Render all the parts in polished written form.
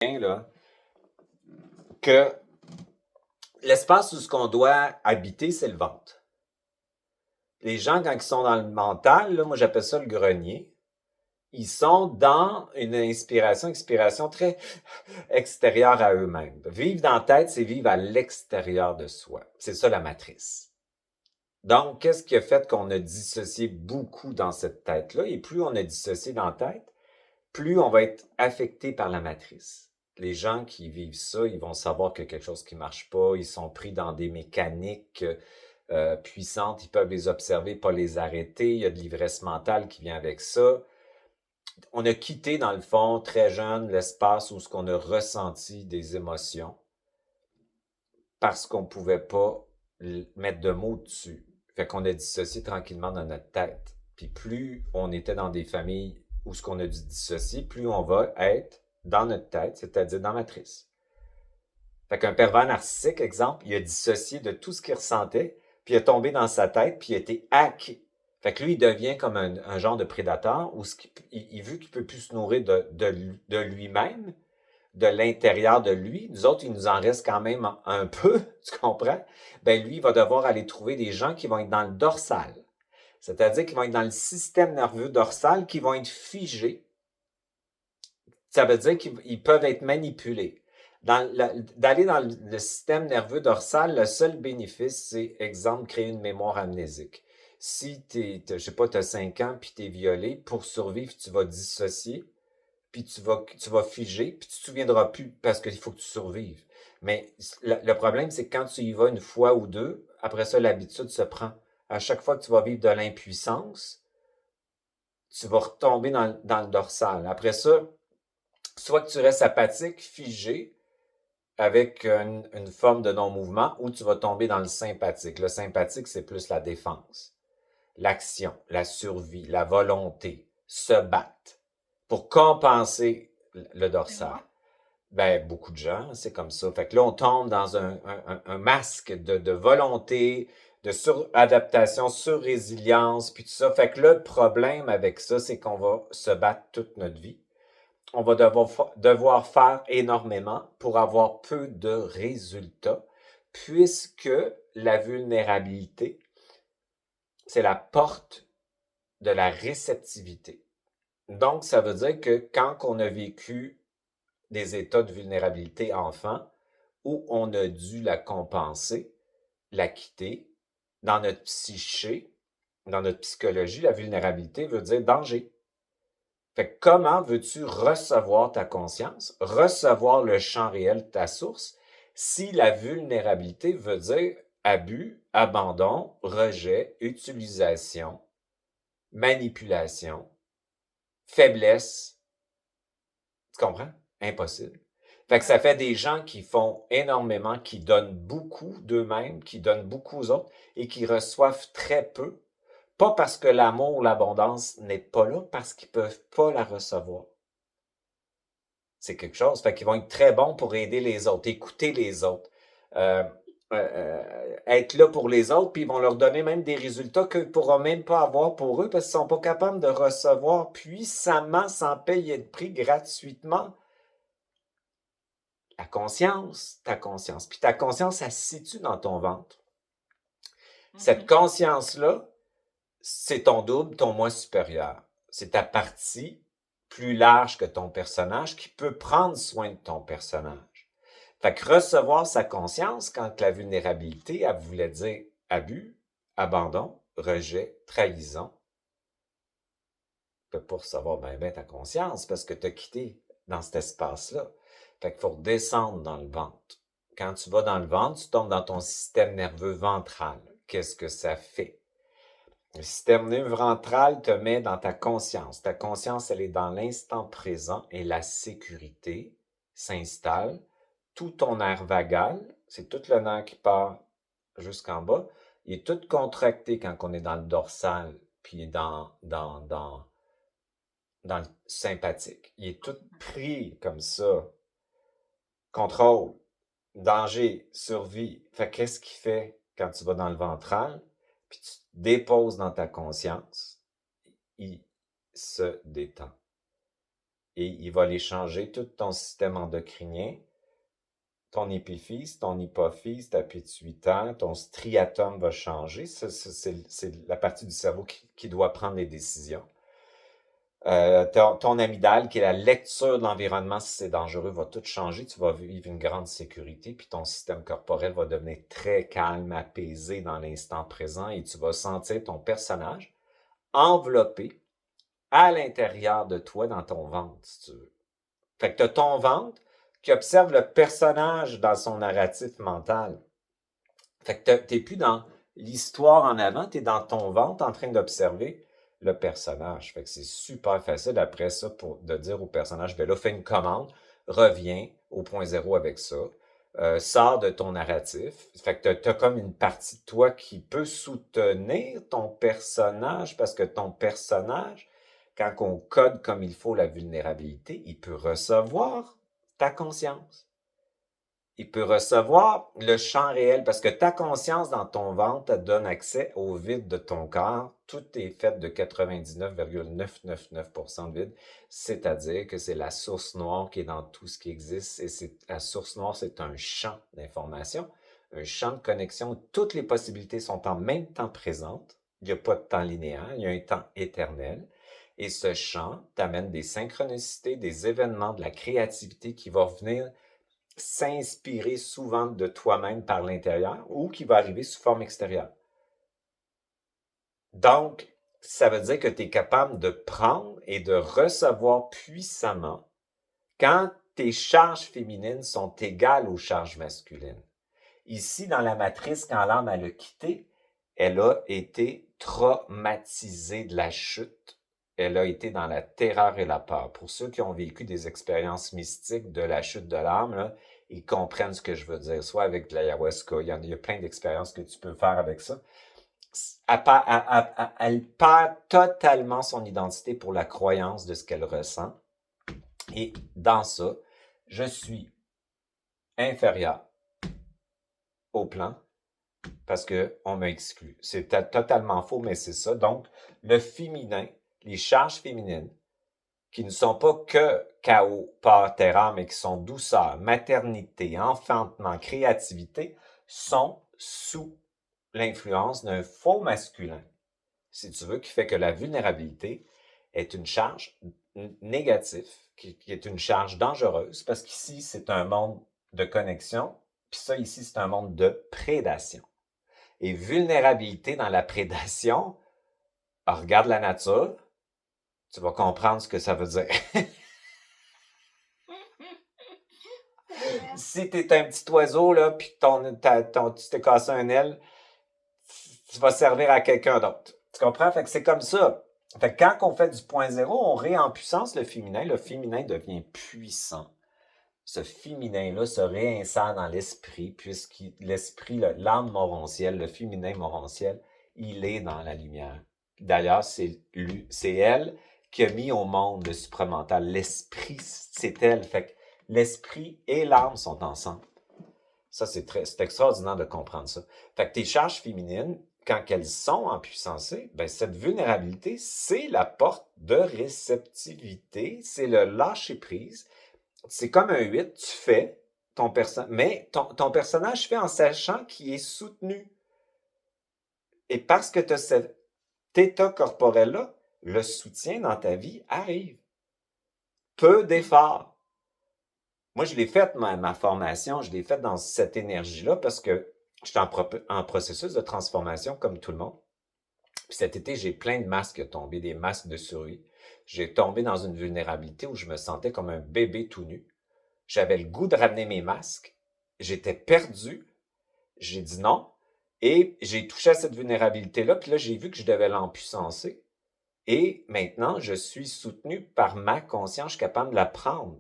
là, que l'espace où ce qu'on doit habiter, c'est le ventre. Les gens, quand ils sont dans le mental, là, moi j'appelle ça le grenier, ils sont dans une expiration très extérieure à eux-mêmes. Vivre dans la tête, c'est vivre à l'extérieur de soi. C'est ça la matrice. Donc, qu'est-ce qui a fait qu'on a dissocié beaucoup dans cette tête-là? Et plus on a dissocié dans la tête, plus on va être affecté par la matrice. Les gens qui vivent ça, ils vont savoir que quelque chose qui marche pas, ils sont pris dans des mécaniques puissantes, ils peuvent les observer, pas les arrêter, il y a de l'ivresse mentale qui vient avec ça. On a quitté, dans le fond, très jeune, l'espace où ce qu'on a ressenti des émotions parce qu'on pouvait pas mettre de mots dessus. Fait qu'on a dissocié tranquillement dans notre tête. Puis plus on était dans des familles où ce qu'on a dû dissocier, plus on va être dans notre tête, c'est-à-dire dans la matrice. Fait qu'un pervers narcissique, exemple, il a dissocié de tout ce qu'il ressentait, puis il est tombé dans sa tête, puis il a été hacké. Fait que lui, il devient comme un genre de prédateur où vu qu'il peut plus se nourrir de lui-même, de l'intérieur de lui, nous autres, il nous en reste quand même un peu, tu comprends? Ben lui, il va devoir aller trouver des gens qui vont être dans le dorsal. C'est-à-dire qu'ils vont être dans le système nerveux dorsal, qui vont être figés. Ça veut dire qu'ils peuvent être manipulés. D'aller dans le système nerveux dorsal, le seul bénéfice, c'est, exemple, créer une mémoire amnésique. Si je sais pas, tu as 5 ans puis tu es violé, pour survivre, tu vas dissocier, puis tu vas figer, puis tu te souviendras plus parce qu'il faut que tu survives. Mais le problème, c'est que quand tu y vas une fois ou deux, après ça, l'habitude se prend. À chaque fois que tu vas vivre de l'impuissance, tu vas retomber dans le dorsal. Après ça, soit que tu restes apathique, figé, avec une forme de non-mouvement, ou tu vas tomber dans le sympathique. Le sympathique, c'est plus la défense, l'action, la survie, la volonté, se battre pour compenser le dorsal. Ben, beaucoup de gens, c'est comme ça. Fait que là, on tombe dans un masque de volonté, de suradaptation, sur-résilience, puis tout ça. Fait que là, le problème avec ça, c'est qu'on va se battre toute notre vie. On va devoir faire énormément pour avoir peu de résultats, puisque la vulnérabilité, c'est la porte de la réceptivité. Donc, ça veut dire que quand on a vécu des états de vulnérabilité enfant, où on a dû la compenser, la quitter, dans notre psyché, dans notre psychologie, la vulnérabilité veut dire danger. Fait que comment veux-tu recevoir ta conscience, recevoir le champ réel de ta source, si la vulnérabilité veut dire abus, abandon, rejet, utilisation, manipulation, faiblesse? Tu comprends? Impossible. Fait que ça fait des gens qui font énormément, qui donnent beaucoup d'eux-mêmes, qui donnent beaucoup aux autres et qui reçoivent très peu. Pas parce que l'amour ou l'abondance n'est pas là, parce qu'ils peuvent pas la recevoir. C'est quelque chose. Fait qu'ils vont être très bons pour aider les autres, écouter les autres, euh, être là pour les autres, puis ils vont leur donner même des résultats qu'ils ne pourront même pas avoir pour eux parce qu'ils ne sont pas capables de recevoir puissamment sans payer de prix gratuitement la conscience, ta conscience. Puis ta conscience, elle se situe dans ton ventre. Cette conscience-là, c'est ton double, ton moi supérieur. C'est ta partie plus large que ton personnage qui peut prendre soin de ton personnage. Fait que recevoir sa conscience quand la vulnérabilité, elle voulait dire abus, abandon, rejet, trahison. Tu peux pas recevoir ben ta conscience parce que tu as quitté dans cet espace-là. Fait qu'il faut redescendre dans le ventre. Quand tu vas dans le ventre, tu tombes dans ton système nerveux ventral. Qu'est-ce que ça fait? Le système nerveux ventral te met dans ta conscience. Ta conscience, elle est dans l'instant présent et la sécurité s'installe. Tout ton nerf vagal, c'est tout le nerf qui part jusqu'en bas, il est tout contracté quand on est dans le dorsal, puis dans le sympathique. Il est tout pris comme ça. Contrôle, danger, survie. Fait qu'est-ce qu'il fait quand tu vas dans le ventral, puis tu te déposes dans ta conscience? Il se détend. et il va les changer, tout ton système endocrinien, ton épiphyse, ton hypophyse, ta pituitaire, ton striatum va changer. Ça, c'est la partie du cerveau qui doit prendre les décisions. Ton amygdale, qui est la lecture de l'environnement, si c'est dangereux, va tout changer. Tu vas vivre une grande sécurité, puis ton système corporel va devenir très calme, apaisé dans l'instant présent, et tu vas sentir ton personnage enveloppé à l'intérieur de toi, dans ton ventre, si tu veux. Fait que tu as ton ventre qui observe le personnage dans son narratif mental. Fait que t'es plus dans l'histoire en avant, t'es dans ton ventre en train d'observer le personnage. Fait que c'est super facile après ça de dire au personnage, ben là, fais une commande, reviens au point zéro avec ça, sors de ton narratif. Fait que t'as comme une partie de toi qui peut soutenir ton personnage, parce que ton personnage, quand on code comme il faut la vulnérabilité, il peut recevoir ta conscience. Il peut recevoir le champ réel, parce que ta conscience dans ton ventre te donne accès au vide de ton corps. Tout est fait de 99,999% de vide, c'est-à-dire que c'est la source noire qui est dans tout ce qui existe, et la source noire, c'est un champ d'information, un champ de connexion où toutes les possibilités sont en même temps présentes. Il n'y a pas de temps linéaire, il y a un temps éternel. Et ce champ t'amène des synchronicités, des événements, de la créativité qui va venir s'inspirer souvent de toi-même par l'intérieur, ou qui va arriver sous forme extérieure. Donc, ça veut dire que tu es capable de prendre et de recevoir puissamment quand tes charges féminines sont égales aux charges masculines. Ici, dans la matrice, quand l'âme a quitté, elle a été traumatisée de la chute. Elle a été dans la terreur et la peur. Pour ceux qui ont vécu des expériences mystiques de la chute de l'âme, là, ils comprennent ce que je veux dire. Soit avec de l'ayahuasca, il y a plein d'expériences que tu peux faire avec ça. Elle perd totalement son identité pour la croyance de ce qu'elle ressent. Et dans ça, je suis inférieur au plan parce qu'on m'a exclu. C'est totalement faux, mais c'est ça. Donc, le féminin, les charges féminines, qui ne sont pas que chaos, peur, terreur, mais qui sont douceur, maternité, enfantement, créativité, sont sous l'influence d'un faux masculin, si tu veux, qui fait que la vulnérabilité est une charge négative, qui est une charge dangereuse, parce qu'ici, c'est un monde de connexion, puis ça, ici, c'est un monde de prédation. Et vulnérabilité dans la prédation, regarde la nature, tu vas comprendre ce que ça veut dire. Si t'es un petit oiseau, là, puis tu t'es cassé un aile, tu vas servir à quelqu'un d'autre. Tu comprends? Fait que c'est comme ça. Fait que quand on fait du point zéro, on réempuissance le féminin devient puissant. Ce féminin-là se réinsère dans l'esprit, puisque l'esprit, l'âme morontielle, le féminin morontiel, il est dans la lumière. D'ailleurs, c'est elle qui a mis au monde le supramental. L'esprit, c'est elle. Fait que l'esprit et l'âme sont ensemble. Ça, c'est extraordinaire de comprendre ça. Fait que tes charges féminines, quand elles sont empuissancées, ben cette vulnérabilité, c'est la porte de réceptivité, c'est le lâcher-prise. C'est comme un 8, tu fais ton personnage, mais ton personnage fait en sachant qu'il est soutenu. Et parce que tu as cet état corporel-là, le soutien dans ta vie arrive. Peu d'efforts. Moi, je l'ai fait, ma formation, je l'ai faite dans cette énergie-là parce que j'étais en processus de transformation comme tout le monde. Puis cet été, j'ai plein de masques tombés, des masques de survie. J'ai tombé dans une vulnérabilité où je me sentais comme un bébé tout nu. J'avais le goût de ramener mes masques. J'étais perdu. J'ai dit non. Et j'ai touché à cette vulnérabilité-là. Puis là, j'ai vu que je devais l'empuissancer. Et maintenant, je suis soutenu par ma conscience. Je suis capable de la prendre.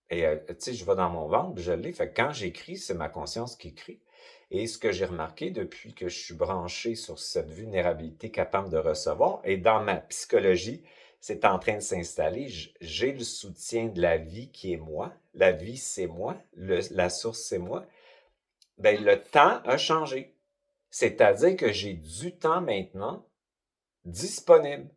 Et tu sais, je vais dans mon ventre, je l'ai. Fait que quand j'écris, c'est ma conscience qui écrit. Et ce que j'ai remarqué depuis que je suis branché sur cette vulnérabilité capable de recevoir, et dans ma psychologie, c'est en train de s'installer, j'ai le soutien de la vie qui est moi. La vie, c'est moi. La source, c'est moi. Ben, le temps a changé. C'est-à-dire que j'ai du temps maintenant disponible.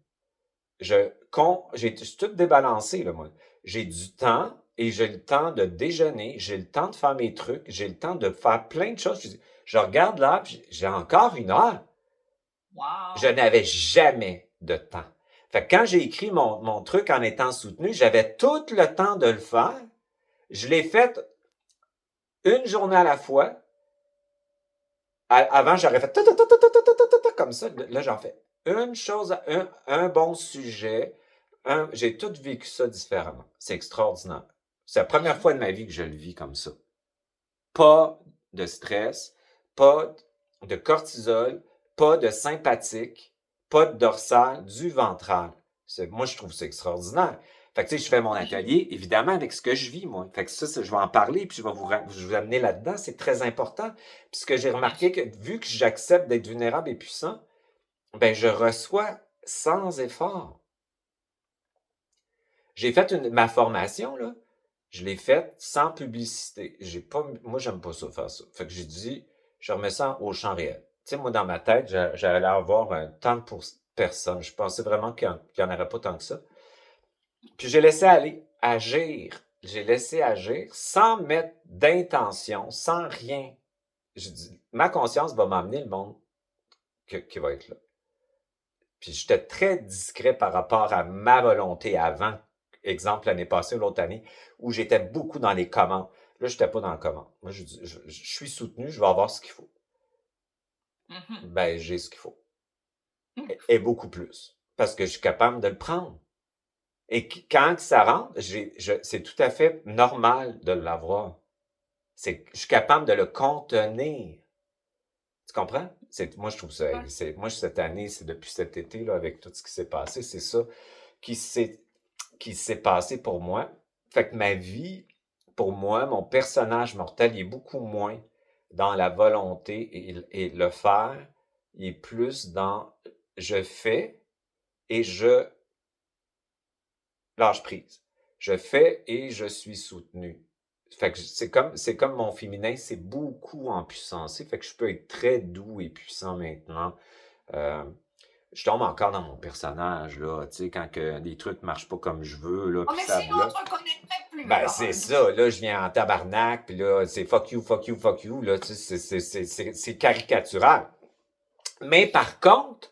j'ai tout débalancé, là, moi. J'ai du temps et j'ai le temps de déjeuner, j'ai le temps de faire mes trucs, j'ai le temps de faire plein de choses. Je regarde là, puis j'ai encore 1 heure. Je Wow! n'avais jamais de temps. Fait que quand j'ai écrit mon truc en étant soutenu, j'avais tout le temps de le faire. Je l'ai fait une journée à la fois. Avant, j'aurais fait comme ça. Là, j'en fais une chose, un bon sujet. J'ai tout vécu ça différemment. C'est extraordinaire. C'est la première fois de ma vie que je le vis comme ça. Pas de stress, pas de cortisol, pas de sympathique, pas de dorsal, du ventral. Moi, je trouve ça extraordinaire. Fait que, tu sais, je fais mon atelier, évidemment, avec ce que je vis, moi. Fait que ça, je vais en parler, puis je vais vous amener là-dedans. C'est très important. Puis ce que j'ai remarqué, que vu que j'accepte d'être vulnérable et puissant, ben, je reçois sans effort. J'ai fait ma formation, là. Je l'ai faite sans publicité. Moi, j'aime pas ça, faire ça. Fait que j'ai dit, je remets ça au champ réel. Tu sais, moi, dans ma tête, j'allais avoir un temps pour personne. Je pensais vraiment qu'il n'y en aurait pas tant que ça. Puis j'ai laissé aller, agir. J'ai laissé agir sans mettre d'intention, sans rien. J'ai dit, ma conscience va m'amener le monde qui va être là. Puis j'étais très discret par rapport à ma volonté avant. Exemple, l'année passée ou l'autre année, où j'étais beaucoup dans les commandes. Là, je n'étais pas dans le comment. Moi, je suis soutenu, je vais avoir ce qu'il faut. Ben, j'ai ce qu'il faut. Et beaucoup plus. Parce que je suis capable de le prendre. Et quand ça rentre, c'est tout à fait normal de l'avoir. Je suis capable de le contenir. Tu comprends? Moi, je trouve ça. Moi, cette année, c'est depuis cet été, là, avec tout ce qui s'est passé, c'est ça qui s'est passé pour moi. Fait que ma vie, pour moi, mon personnage mortel, il est beaucoup moins dans la volonté et le faire. Il est plus dans je fais et je lâche prise. Je fais et je suis soutenu. Fait que c'est comme mon féminin, c'est beaucoup en puissance. Fait que je peux être très doux et puissant maintenant. Euh, je tombe encore dans mon personnage, là, tu sais, quand que des trucs marchent pas comme je veux, là, puis Mais ça sinon, on bloque. te reconnaîtrait plus, Ben, là. c'est ça, là, je viens en tabarnak, puis là, c'est fuck you, fuck you, fuck you, là, tu sais, c'est caricatural. Mais par contre,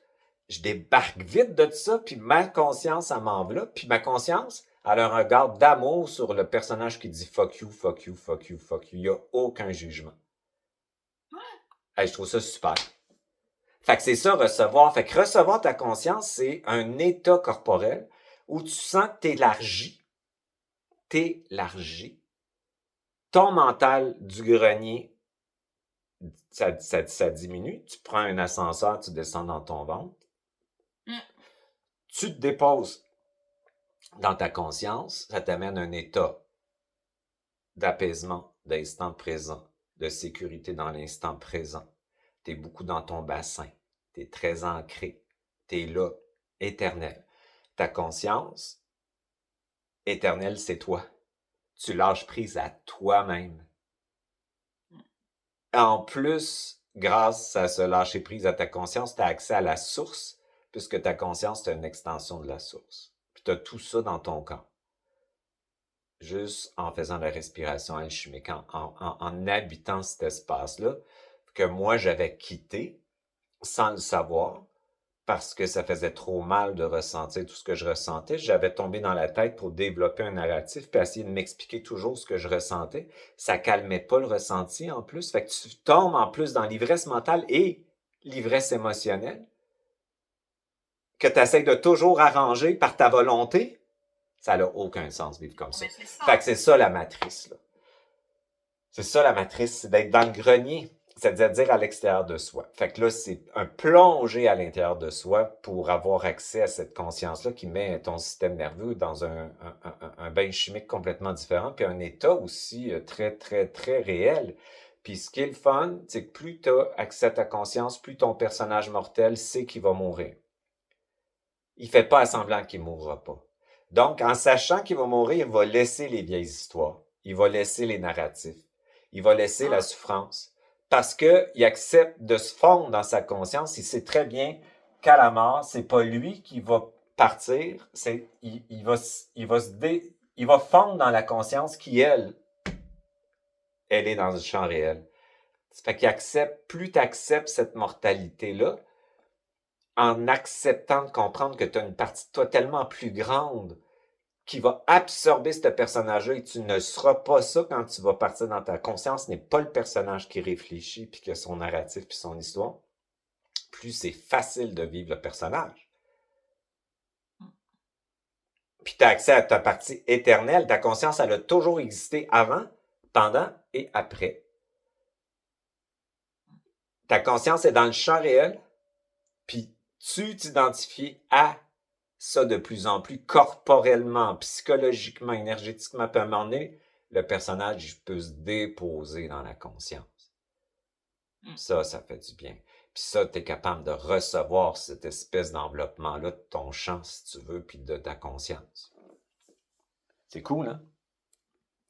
je débarque vite de ça, puis ma conscience, elle m'enveloppe, puis ma conscience, elle a un regard d'amour sur le personnage qui dit fuck you, fuck you, fuck you, fuck you. Il n'y a aucun jugement. Hey, je trouve ça super. Fait que c'est ça, recevoir. Fait que recevoir ta conscience, c'est un état corporel où tu sens que t'élargis. Ton mental du grenier, ça diminue. Tu prends un ascenseur, tu descends dans ton ventre. Tu te déposes dans ta conscience, ça t'amène un état d'apaisement, d'instant présent, de sécurité dans l'instant présent. Tu es beaucoup dans ton bassin, tu es très ancré, tu es là, éternel. Ta conscience, éternelle, c'est toi. Tu lâches prise à toi-même. En plus, grâce à ce lâcher prise à ta conscience, tu as accès à la source, puisque ta conscience, c'est une extension de la source. Puis tu as tout ça dans ton corps. Juste en faisant la respiration alchimique, en habitant cet espace-là, que moi j'avais quitté sans le savoir, parce que ça faisait trop mal de ressentir tout ce que je ressentais. J'avais tombé dans la tête pour développer un narratif, puis essayer de m'expliquer toujours ce que je ressentais. Ça calmait pas le ressenti en plus. Fait que tu tombes en plus dans l'ivresse mentale et l'ivresse émotionnelle, que tu essaies de toujours arranger par ta volonté. Ça n'a aucun sens vivre comme ça. Fait que c'est ça la matrice, là. C'est ça la matrice, c'est d'être dans le grenier, c'est-à-dire à l'extérieur de soi. Fait que là, c'est un plongé à l'intérieur de soi pour avoir accès à cette conscience-là qui met ton système nerveux dans un bain chimique complètement différent, puis un état aussi très, très, très réel. Puis ce qui est le fun, c'est que plus tu as accès à ta conscience, plus ton personnage mortel sait qu'il va mourir. Il fait pas semblant qu'il mourra pas. Donc, en sachant qu'il va mourir, il va laisser les vieilles histoires. Il va laisser les narratifs. Il va laisser la souffrance. Parce qu'il accepte de se fondre dans sa conscience. Il sait très bien qu'à la mort, c'est pas lui qui va partir, il va fondre dans la conscience qui, elle est dans le champ réel. Ça fait qu'il accepte, plus tu acceptes cette mortalité-là, en acceptant de comprendre que tu as une partie de toi tellement plus grande qui va absorber ce personnage-là et tu ne seras pas ça quand tu vas partir dans ta conscience, n'est pas le personnage qui réfléchit puis qui a son narratif puis son histoire. Plus c'est facile de vivre le personnage. Puis tu as accès à ta partie éternelle. Ta conscience, elle a toujours existé avant, pendant et après. Ta conscience est dans le champ réel, puis tu t'identifies à ça de plus en plus corporellement, psychologiquement, énergétiquement. Puis à un moment donné, le personnage il peut se déposer dans la conscience. Ça fait du bien. Puis ça, tu es capable de recevoir cette espèce d'enveloppement-là de ton champ, si tu veux, puis de ta conscience. C'est cool, hein?